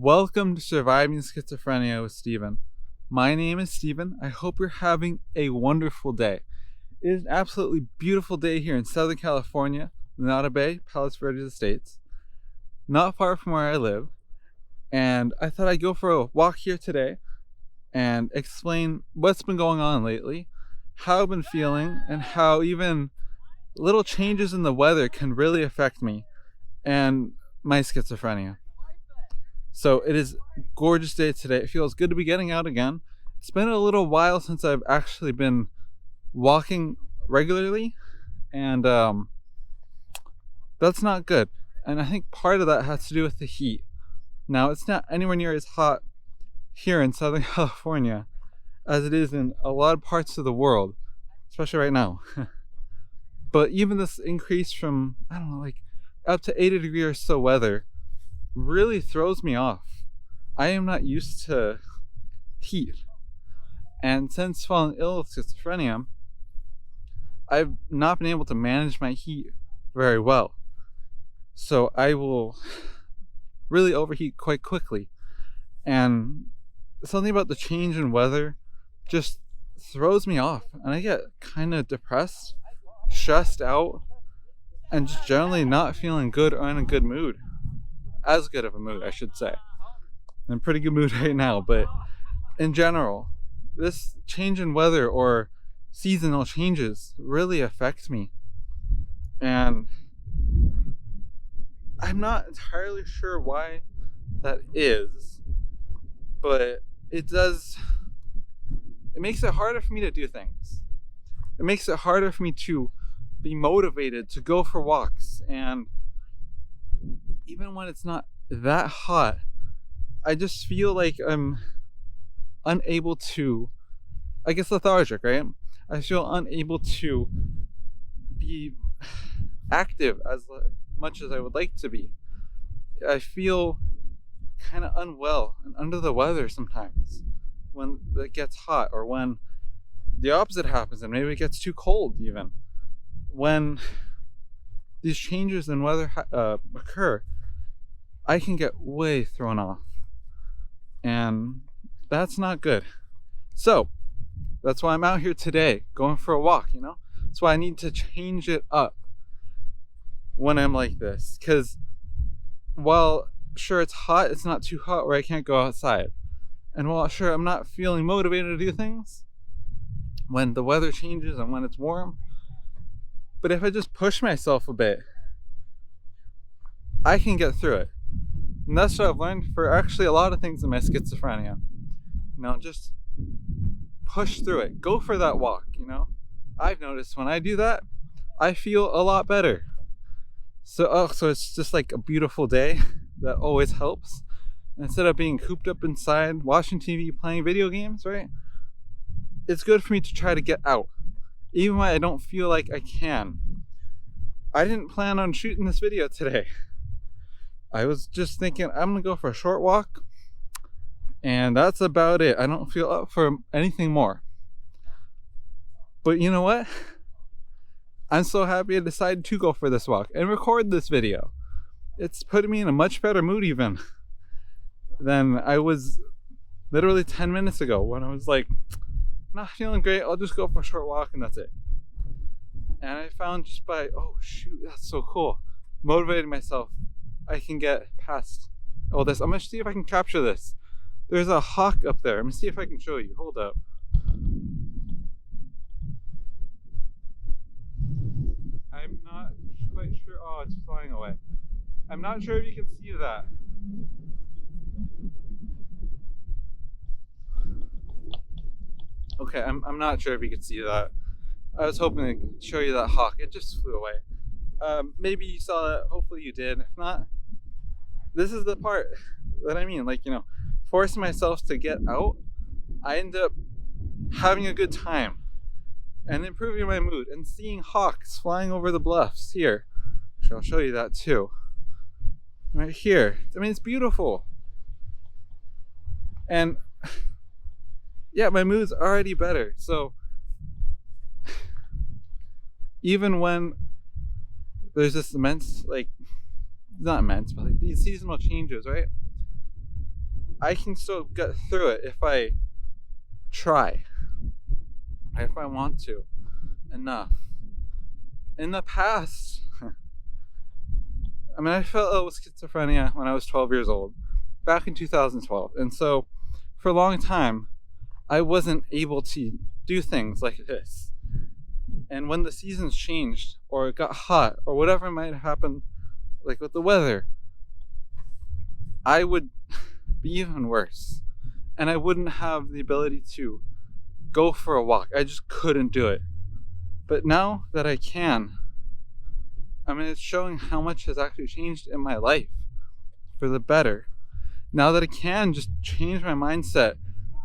Welcome to Surviving Schizophrenia with Steven. My name is Steven. I hope you're having a wonderful day. It is an absolutely beautiful day here in Southern California, Lunada Bay, Palos Verdes Estates, not far from where I live. And I thought I'd go for a walk here today and explain what's been going on lately, how I've been feeling, and how even little changes in the weather can really affect me and my schizophrenia. So it is a gorgeous day today. It feels good to be getting out again. It's been a little while since I've actually been walking regularly, and that's not good. And I think part of that has to do with the heat. Now, it's not anywhere near as hot here in Southern California as it is in a lot of parts of the world, especially right now. But even this increase from, up to 80 degrees or so weather really throws me off. I am not used to heat. And since falling ill with schizophrenia, I've not been able to manage my heat very well. So I will really overheat quite quickly. And something about the change in weather just throws me off. And I get kind of depressed, stressed out, and just generally not feeling good or in a good mood. As good of a mood, I should say. I'm in a pretty good mood right now, but in general, this change in weather or seasonal changes really affect me. And I'm not entirely sure why that is, but it makes it harder for me to do things. It makes it harder for me to be motivated to go for walks, and even when it's not that hot, I just feel like I'm unable to, lethargic, right? I feel unable to be active as much as I would like to be. I feel kind of unwell and under the weather sometimes when it gets hot, or when the opposite happens and maybe it gets too cold even. When these changes in weather occur, I can get way thrown off, and that's not good. So that's why I'm out here today going for a walk. That's why I need to change it up when I'm like this, because while sure it's hot, it's not too hot where I can't go outside, and while sure I'm not feeling motivated to do things when the weather changes and when it's warm, but if I just push myself a bit, I can get through it. And that's what I've learned for actually a lot of things in my schizophrenia. Just push through it. Go for that walk, I've noticed when I do that, I feel a lot better. So it's just like a beautiful day that always helps. Instead of being cooped up inside, watching TV, playing video games, right? It's good for me to try to get out, even when I don't feel like I can. I didn't plan on shooting this video today. I was just thinking I'm gonna go for a short walk, and that's about it. I don't feel up for anything more. But you know what? I'm so happy I decided to go for this walk and record this video. It's putting me in a much better mood even than I was literally 10 minutes ago, when I was like, not feeling great, I'll just go for a short walk and that's it. And I found just by, oh shoot, that's so cool, motivating myself, I can get past all this. I'm gonna see if I can capture this. There's a hawk up there. Let me see if I can show you. Hold up. I'm not quite sure. Oh, it's flying away. I'm not sure if you can see that. Okay, I'm not sure if you can see that. I was hoping to show you that hawk. It just flew away. Maybe you saw that. Hopefully you did. If not, this is the part that I mean. Forcing myself to get out, I end up having a good time and improving my mood, and seeing hawks flying over the bluffs here. I'll show you that too. Right here. It's beautiful. And yeah, my mood's already better. So even when there's this immense, not immense, but these seasonal changes, right? I can still get through it if I try, if I want to enough. In the past, I fell ill with schizophrenia when I was 12 years old, back in 2012. And so, for a long time, I wasn't able to do things like this. And when the seasons changed, or it got hot, or whatever might happen, like with the weather, I would be even worse. And I wouldn't have the ability to go for a walk. I just couldn't do it. But now that I can, it's showing how much has actually changed in my life for the better. Now that I can just change my mindset,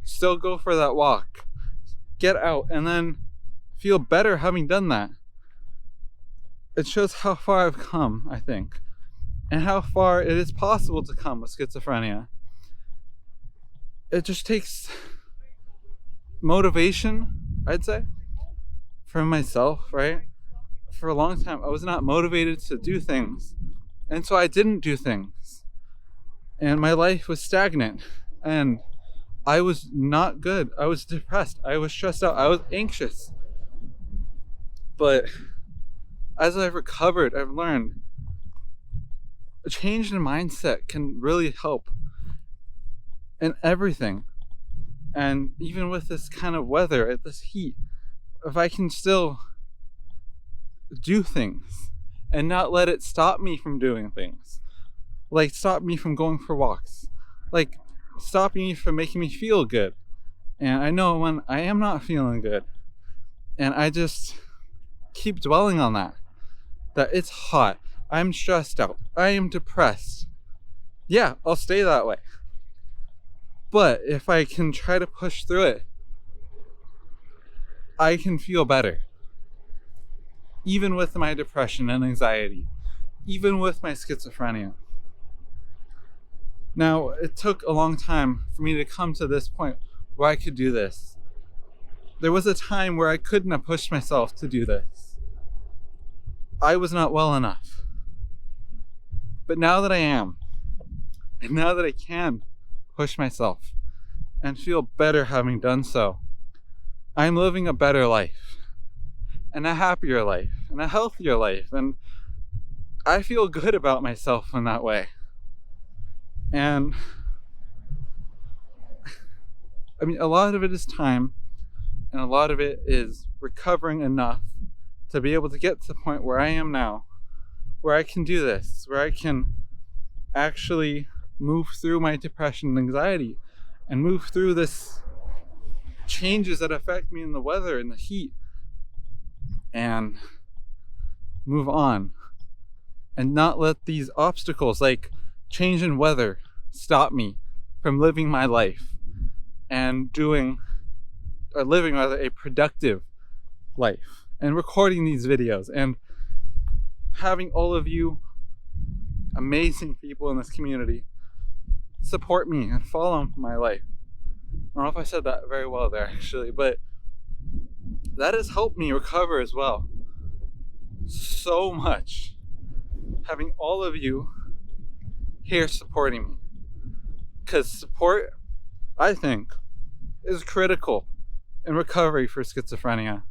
still go for that walk, get out, and then feel better having done that. It shows how far I've come, I think, and how far it is possible to come with schizophrenia. It just takes motivation, I'd say, from myself, right? For a long time, I was not motivated to do things, and so I didn't do things. And my life was stagnant, and I was not good. I was depressed. I was stressed out. I was anxious. But as I've recovered, I've learned a change in mindset can really help in everything. And even with this kind of weather, at this heat, if I can still do things and not let it stop me from doing things, like stop me from going for walks, like stopping me from making me feel good. And I know when I am not feeling good and I just keep dwelling on that it's hot, I'm stressed out, I am depressed, yeah, I'll stay that way. But if I can try to push through it, I can feel better. Even with my depression and anxiety, even with my schizophrenia. Now, it took a long time for me to come to this point where I could do this. There was a time where I couldn't have pushed myself to do this. I was not well enough. But now that I am, and now that I can push myself and feel better having done so, I'm living a better life, and a happier life, and a healthier life, and I feel good about myself in that way. And a lot of it is time, and a lot of it is recovering enough to be able to get to the point where I am now, where I can do this, where I can actually move through my depression and anxiety and move through this changes that affect me in the weather and the heat and move on and not let these obstacles like change in weather stop me from living my life and living a productive life and recording these videos and having all of you amazing people in this community support me and follow my life. I don't know if I said that very well there actually, but that has helped me recover as well so much, having all of you here supporting me, because support, I think, is critical in recovery for schizophrenia.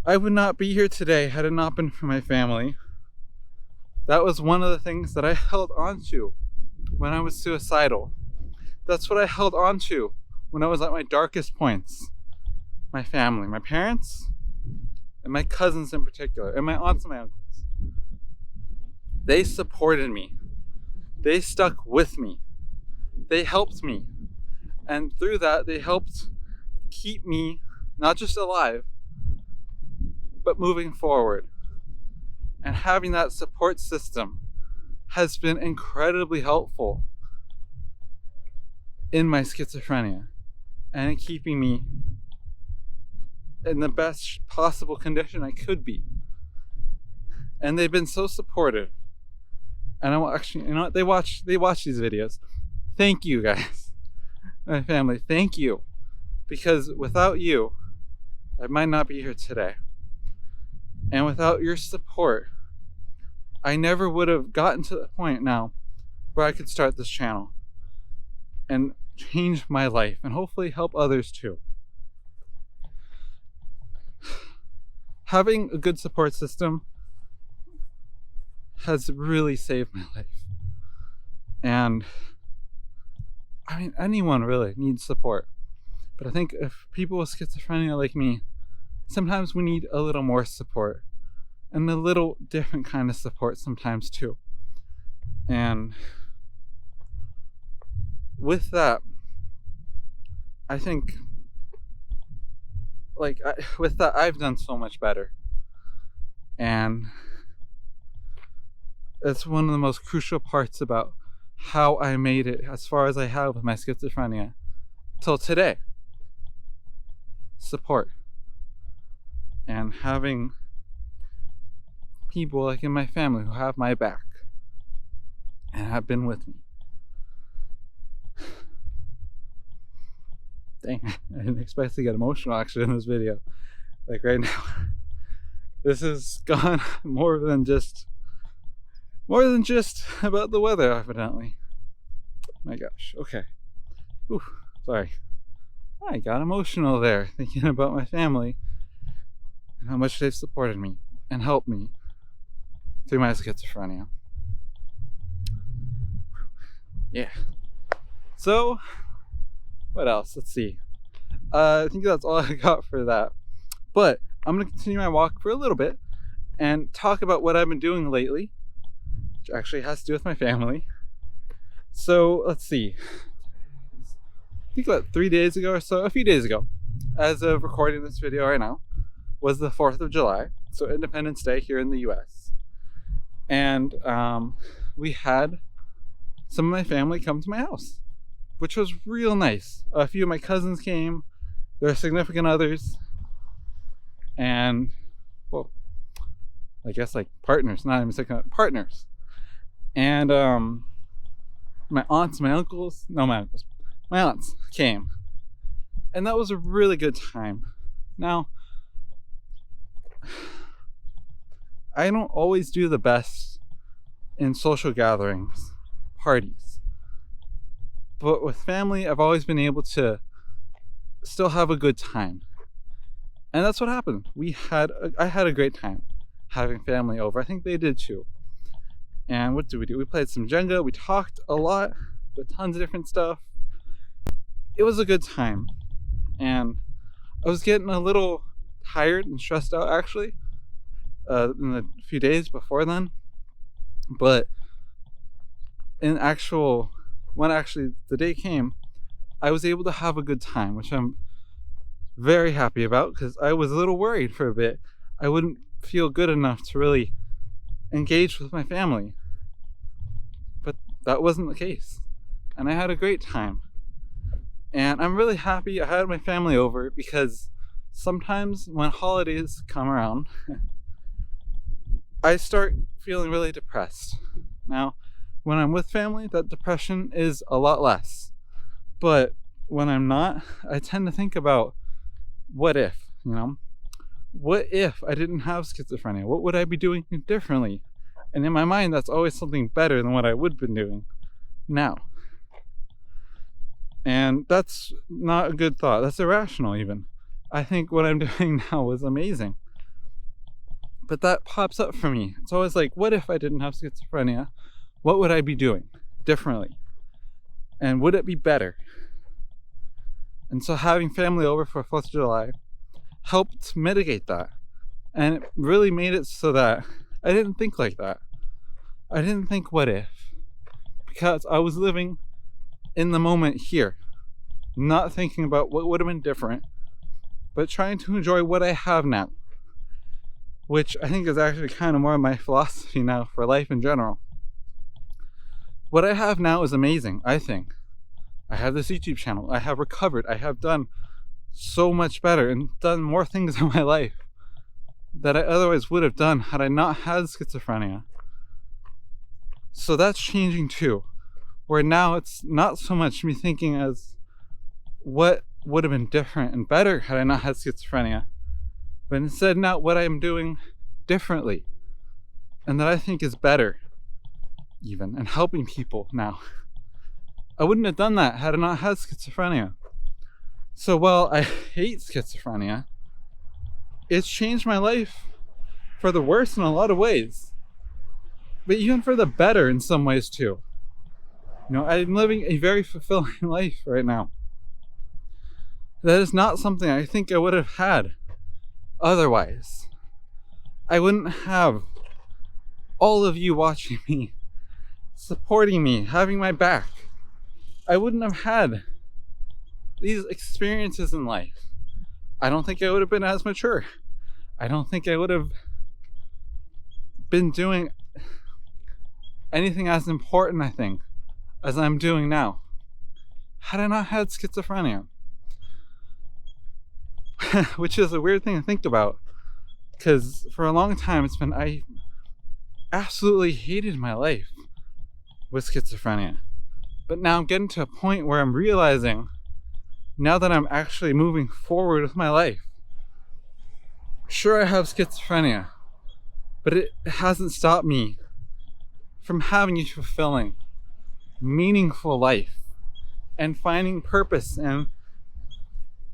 I would not be here today had it not been for my family. That was one of the things that I held on to when I was suicidal. That's what I held on to when I was at my darkest points. My family, my parents, and my cousins in particular, and my aunts and my uncles. They supported me. They stuck with me. They helped me. And through that, they helped keep me not just alive, but moving forward. And having that support system has been incredibly helpful in my schizophrenia and in keeping me in the best possible condition I could be. And they've been so supportive. And I actually, they watch these videos. Thank you guys, my family. Thank you, because without you, I might not be here today. And without your support, I never would have gotten to the point now where I could start this channel. and change my life and hopefully help others too. Having a good support system has really saved my life. And I mean, anyone really needs support. But I think if people with schizophrenia like me, sometimes we need a little more support and a little different kind of support sometimes too. And with that, I think with that, I've done so much better. And it's one of the most crucial parts about how I made it as far as I have with my schizophrenia till today. Support. And having people like in my family who have my back and have been with me. Dang, I didn't expect to get emotional actually in this video. Like right now. This has gone more than just about the weather, evidently. My gosh, okay. Ooh, sorry. I got emotional there thinking about my family and how much they've supported me and helped me through my schizophrenia. Yeah. So, what else? Let's see. I think that's all I got for that. But I'm going to continue my walk for a little bit and talk about what I've been doing lately, which actually has to do with my family. So, let's see. I think about 3 days ago or so, a few days ago, as of recording this video right now, was the 4th of July, so Independence Day here in the US. And we had some of my family come to my house, which was real nice. A few of my cousins came, their significant others, and, well, I guess like partners, not even significant partners. And my aunts came. And that was a really good time. Now, I don't always do the best in social gatherings, parties. But with family, I've always been able to still have a good time. And that's what happened. I had a great time having family over. I think they did too. And what did we do? We played some Jenga. We talked a lot with tons of different stuff. It was a good time. And I was getting a little tired and stressed out actually in the few days before then. But when actually the day came, I was able to have a good time, which I'm very happy about because I was a little worried for a bit. I wouldn't feel good enough to really engage with my family. But that wasn't the case. And I had a great time. And I'm really happy I had my family over because sometimes when holidays come around, I start feeling really depressed. Now, when I'm with family, that depression is a lot less. But when I'm not, I tend to think about what if, What if I didn't have schizophrenia? What would I be doing differently? And in my mind, that's always something better than what I would have been doing now. And that's not a good thought. That's irrational even. I think what I'm doing now is amazing. But that pops up for me. It's always like, what if I didn't have schizophrenia? What would I be doing differently? And would it be better? And so having family over for 4th of July helped mitigate that. And it really made it so that I didn't think like that. I didn't think what if. Because I was living in the moment here. Not thinking about what would have been different. But trying to enjoy what I have now. Which I think is actually kind of more of my philosophy now for life in general. What I have now is amazing, I think. I have this YouTube channel. I have recovered. I have done so much better and done more things in my life that I otherwise would have done had I not had schizophrenia. So that's changing too. Where now it's not so much me thinking as what would have been different and better had I not had schizophrenia, but instead now what I'm doing differently and that I think is better even and helping people now. I wouldn't have done that had I not had schizophrenia. So while I hate schizophrenia, it's changed my life for the worse in a lot of ways, but even for the better in some ways too. I'm living a very fulfilling life right now. That is not something I think I would have had otherwise. I wouldn't have all of you watching me, supporting me, having my back. I wouldn't have had these experiences in life. I don't think I would have been as mature. I don't think I would have been doing anything as important, I think, as I'm doing now, had I not had schizophrenia. Which is a weird thing to think about, because for a long time I absolutely hated my life with schizophrenia. But now I'm getting to a point where I'm realizing, now that I'm actually moving forward with my life, sure, I have schizophrenia, but it hasn't stopped me from having a fulfilling, meaningful life and finding purpose and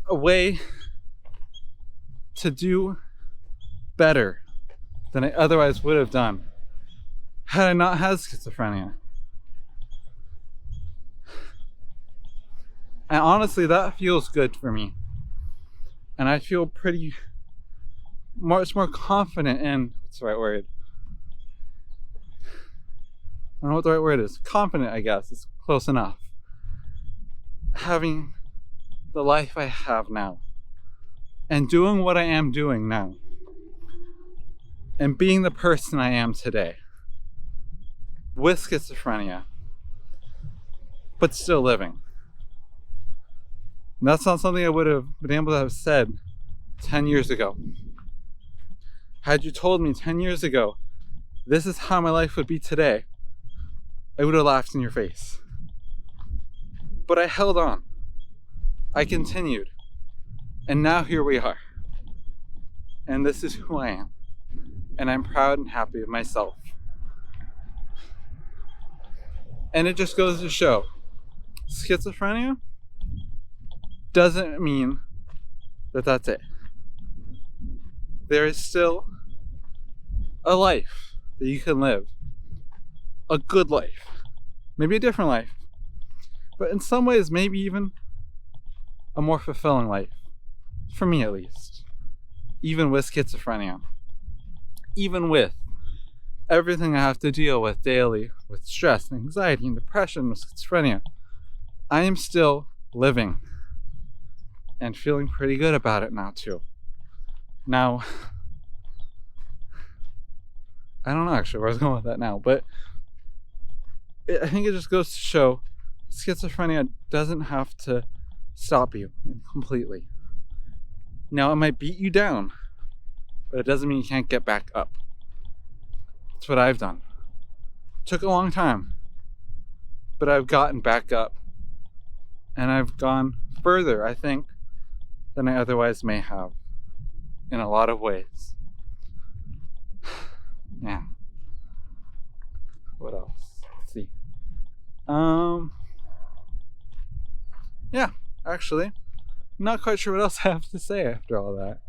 a way to do better than I otherwise would have done had I not had schizophrenia. And honestly, that feels good for me. And I feel much more confident in, what's the right word? I don't know what the right word is. Confident, I guess, is close enough. Having the life I have now. And doing what I am doing now. And being the person I am today. With schizophrenia. But still living. And that's not something I would have been able to have said 10 years ago. Had you told me 10 years ago, this is how my life would be today, I would have laughed in your face. But I held on. I continued. And now here we are. And this is who I am. And I'm proud and happy of myself. And it just goes to show, schizophrenia doesn't mean that that's it. There is still a life that you can live. A good life. Maybe a different life. But in some ways, maybe even a more fulfilling life. For me, at least. Even with schizophrenia. Even with everything I have to deal with daily, with stress and anxiety and depression, with schizophrenia, I am still living. And feeling pretty good about it now, too. Now, I don't know actually where I was going with that now, but I think it just goes to show schizophrenia doesn't have to stop you completely. Now, it might beat you down, but it doesn't mean you can't get back up. That's what I've done. It took a long time, but I've gotten back up. And I've gone further, I think, than I otherwise may have in a lot of ways. Yeah. What else? Let's see. Yeah, actually, I'm not quite sure what else I have to say after all that.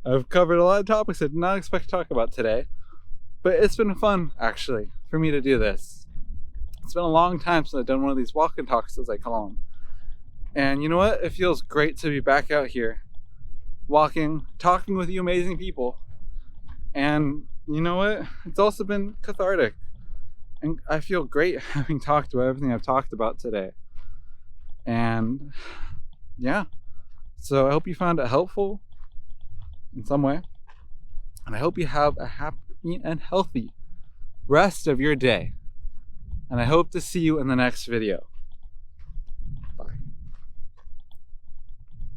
I've covered a lot of topics I did not expect to talk about today, but it's been fun, actually, for me to do this. It's been a long time since I've done one of these walk and talks, as I call them. And you know what? It feels great to be back out here, walking, talking with you amazing people. And you know what? It's also been cathartic. And I feel great having talked about everything I've talked about today. And yeah. So I hope you found it helpful in some way. And I hope you have a happy and healthy rest of your day. And I hope to see you in the next video.